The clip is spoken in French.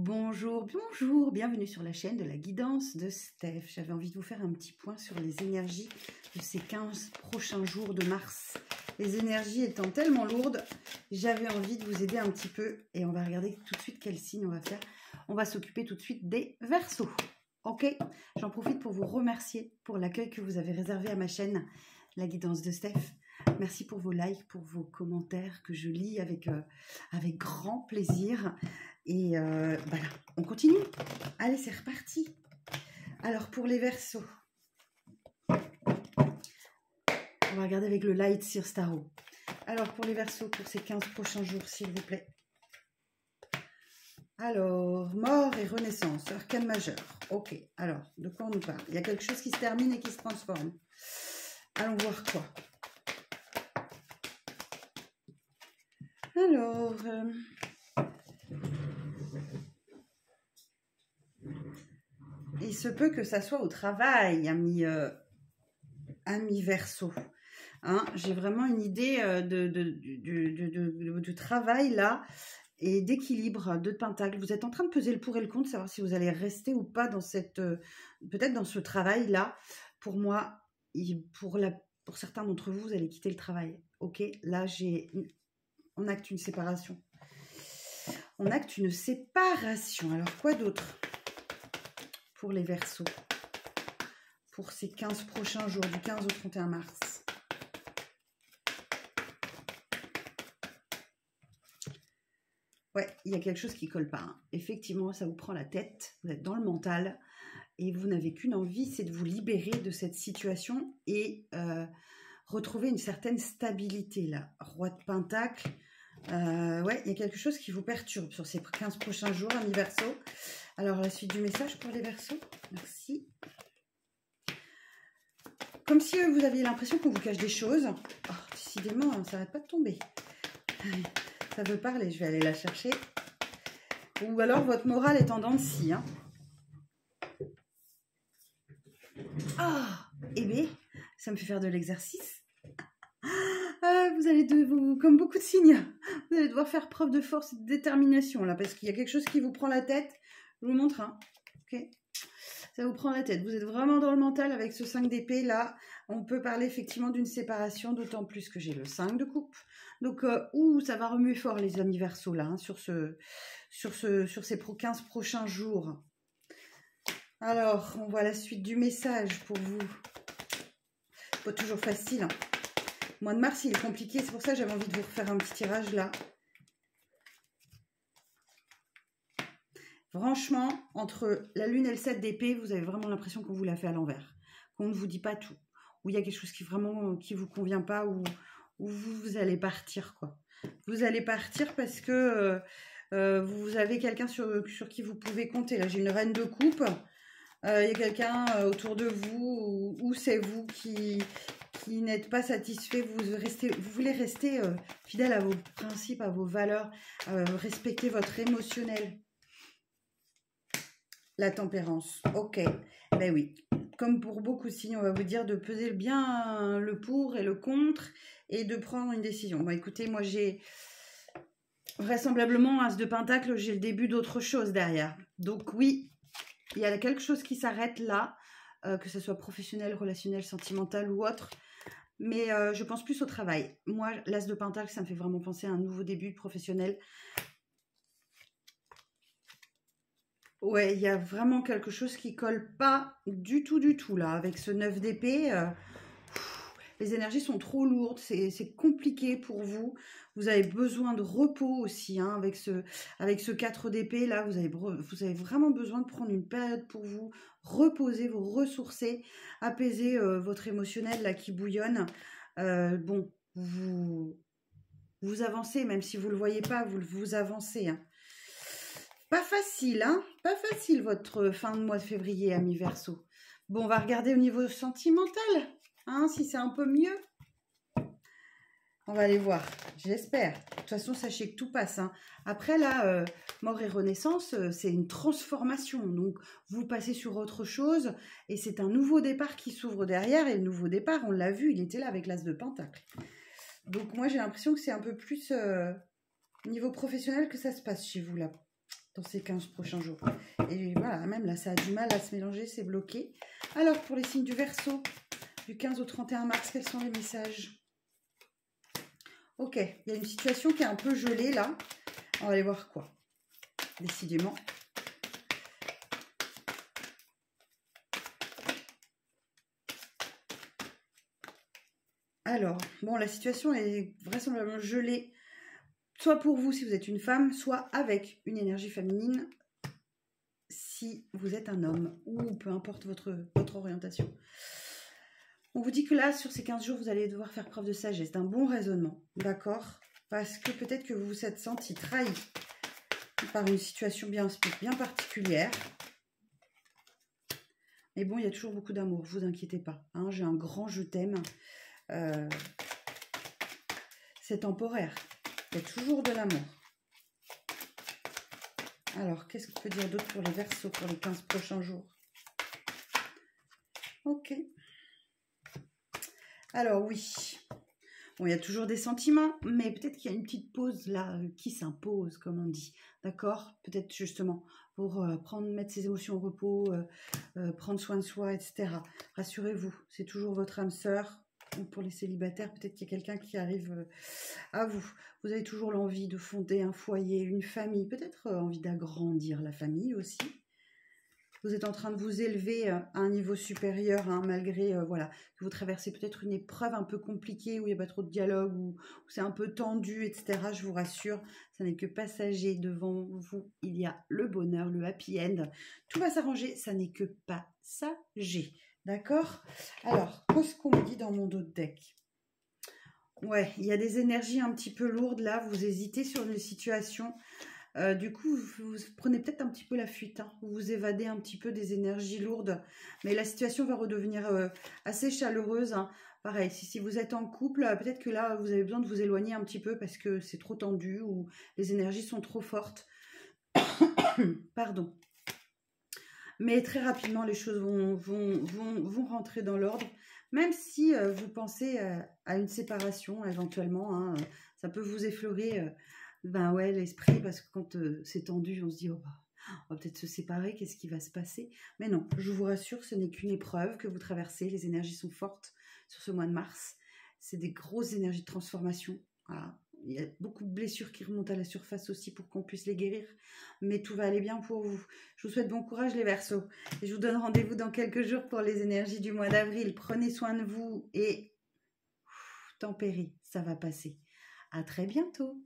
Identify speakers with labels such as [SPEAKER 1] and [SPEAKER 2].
[SPEAKER 1] Bonjour, bonjour, bienvenue sur la chaîne de la guidance de Steph. J'avais envie de vous faire un petit point sur les énergies de ces 15 prochains jours de mars. Les énergies étant tellement lourdes, j'avais envie de vous aider un petit peu et on va regarder tout de suite quel signe on va faire. On va s'occuper tout de suite des Verseaux. Ok, j'en profite pour vous remercier pour l'accueil que vous avez réservé à ma chaîne, la guidance de Steph. Merci pour vos likes, pour vos commentaires que je lis avec grand plaisir. Et voilà, on continue. Allez, c'est reparti. Alors, pour les Verseaux, on va regarder avec le Light Seer Tarot. Alors, pour les Verseaux, pour ces 15 prochains jours, s'il vous plaît. Alors, mort et renaissance, arcane majeur. Ok, alors, de quoi on nous parle? Il y a quelque chose qui se termine et qui se transforme. Allons voir quoi. Alors... il se peut que ça soit au travail, ami Verseau. Hein, j'ai vraiment une idée de travail là et d'équilibre, de pentacle. Vous êtes en train de peser le pour et le contre, savoir si vous allez rester ou pas dans cette, peut-être dans ce travail là. Pour moi, pour certains d'entre vous, vous allez quitter le travail. Ok, là on acte une séparation. On acte une séparation. Alors quoi d'autre pour les Verseaux, pour ces 15 prochains jours, du 15 au 31 mars. Ouais, il y a quelque chose qui ne colle pas. Hein. Effectivement, ça vous prend la tête, vous êtes dans le mental, et vous n'avez qu'une envie, c'est de vous libérer de cette situation et retrouver une certaine stabilité, là. Roi de Pentacle, ouais, il y a quelque chose qui vous perturbe sur ces 15 prochains jours, amis Verseaux. Alors, la suite du message pour les Verseaux. Merci. Comme si vous aviez l'impression qu'on vous cache des choses. Oh, décidément, ça n'arrête pas de tomber. Ça veut parler, je vais aller la chercher. Ou alors, votre morale est en dents de scie. Hein. Ah, eh bien, ça me fait faire de l'exercice. Vous allez comme beaucoup de signes, vous allez devoir faire preuve de force et de détermination, là, parce qu'il y a quelque chose qui vous prend la tête. Je vous montre, hein. Ok, ça vous prend la tête. Vous êtes vraiment dans le mental avec ce 5 d'épée, là. On peut parler effectivement d'une séparation, d'autant plus que j'ai le 5 de coupe. Donc, ça va remuer fort, les amis Verseaux, là, hein, sur ces 15 prochains jours. Alors, on voit la suite du message pour vous. Pas toujours facile, hein. Le mois de mars, il est compliqué. C'est pour ça que j'avais envie de vous refaire un petit tirage, là. Franchement, entre la lune et le 7 d'épée, vous avez vraiment l'impression qu'on vous l'a fait à l'envers. Qu'on ne vous dit pas tout. Ou il y a quelque chose qui vraiment qui vous convient pas, ou vous allez partir, quoi. Vous allez partir parce que vous avez quelqu'un sur qui vous pouvez compter. Là, j'ai une reine de coupe. Il y a quelqu'un autour de vous, ou c'est vous qui n'êtes pas satisfait. Vous voulez rester fidèle à vos principes, à vos valeurs, respecter votre émotionnel. La tempérance, ok, ben oui, comme pour beaucoup de signes, on va vous dire de peser bien le pour et le contre et de prendre une décision. Bon, écoutez, moi j'ai vraisemblablement As de Pentacle, j'ai le début d'autre chose derrière. Donc oui, il y a quelque chose qui s'arrête là, que ce soit professionnel, relationnel, sentimental ou autre, mais je pense plus au travail. Moi, l'As de Pentacle, ça me fait vraiment penser à un nouveau début professionnel. Ouais, il y a vraiment quelque chose qui colle pas du tout, là. Avec ce 9 d'épée, les énergies sont trop lourdes, c'est compliqué pour vous. Vous avez besoin de repos aussi, hein, avec ce 4 d'épée, là, vous avez vraiment besoin de prendre une période pour vous, reposer, vous ressourcer, apaiser votre émotionnel, là, qui bouillonne. Bon, vous avancez, même si vous ne le voyez pas, vous avancez, hein. Pas facile, hein? Pas facile votre fin de mois de février, amis Verseaux. Bon, on va regarder au niveau sentimental, hein, si c'est un peu mieux. On va aller voir, j'espère. De toute façon, sachez que tout passe. Hein. Après, là, mort et renaissance, c'est une transformation. Donc, vous passez sur autre chose et c'est un nouveau départ qui s'ouvre derrière. Et le nouveau départ, on l'a vu, il était là avec l'As de Pentacle. Donc, moi, j'ai l'impression que c'est un peu plus au niveau professionnel que ça se passe chez vous, là. dans ces 15 prochains jours. Et voilà, même là, ça a du mal à se mélanger, c'est bloqué. Alors, pour les signes du Verseau, du 15 au 31 mars, quels sont les messages? Ok, il y a une situation qui est un peu gelée là. On va aller voir quoi. Décidément. Alors, bon, la situation est vraisemblablement gelée, soit pour vous si vous êtes une femme, soit avec une énergie féminine si vous êtes un homme, ou peu importe votre orientation. On vous dit que là, sur ces 15 jours, vous allez devoir faire preuve de sagesse, d'un bon raisonnement, d'accord? Parce que peut-être que vous vous êtes senti trahi par une situation bien particulière. Mais bon, il y a toujours beaucoup d'amour, vous inquiétez pas. Hein, j'ai un grand je t'aime. C'est temporaire. Il y a toujours de l'amour. Alors, qu'est-ce qu'on peut dire d'autre pour les Verseaux pour les 15 prochains jours? Ok. Alors, oui. Bon, il y a toujours des sentiments, mais peut-être qu'il y a une petite pause là qui s'impose, comme on dit. D'accord? Peut-être justement pour mettre ses émotions au repos, prendre soin de soi, etc. Rassurez-vous, c'est toujours votre âme sœur. Ou pour les célibataires, peut-être qu'il y a quelqu'un qui arrive à vous. Vous avez toujours l'envie de fonder un foyer, une famille, peut-être envie d'agrandir la famille aussi. Vous êtes en train de vous élever à un niveau supérieur, hein, malgré voilà, que vous traversez peut-être une épreuve un peu compliquée, où il n'y a pas trop de dialogue, où c'est un peu tendu, etc. Je vous rassure, ça n'est que passager. Devant vous, il y a le bonheur, le happy end. Tout va s'arranger, ça n'est que passager. D'accord? Alors, qu'est-ce qu'on me dit dans mon dos de deck? Ouais, il y a des énergies un petit peu lourdes là, vous hésitez sur une situation. Du coup, vous prenez peut-être un petit peu la fuite, hein. Vous vous évadez un petit peu des énergies lourdes, mais la situation va redevenir assez chaleureuse, hein. Pareil, si vous êtes en couple, peut-être que là, vous avez besoin de vous éloigner un petit peu parce que c'est trop tendu ou les énergies sont trop fortes. Pardon. Mais très rapidement, les choses vont rentrer dans l'ordre. Même si vous pensez à une séparation éventuellement, hein, ça peut vous effleurer ben ouais, l'esprit, parce que quand c'est tendu, on se dit, oh, bah, on va peut-être se séparer, qu'est-ce qui va se passer? Mais non, je vous rassure, ce n'est qu'une épreuve que vous traversez. Les énergies sont fortes sur ce mois de mars. C'est des grosses énergies de transformation. Voilà. Il y a beaucoup de blessures qui remontent à la surface aussi pour qu'on puisse les guérir. Mais tout va aller bien pour vous. Je vous souhaite bon courage les Verseaux. Et je vous donne rendez-vous dans quelques jours pour les énergies du mois d'avril. Prenez soin de vous et tempérez, ça va passer. À très bientôt.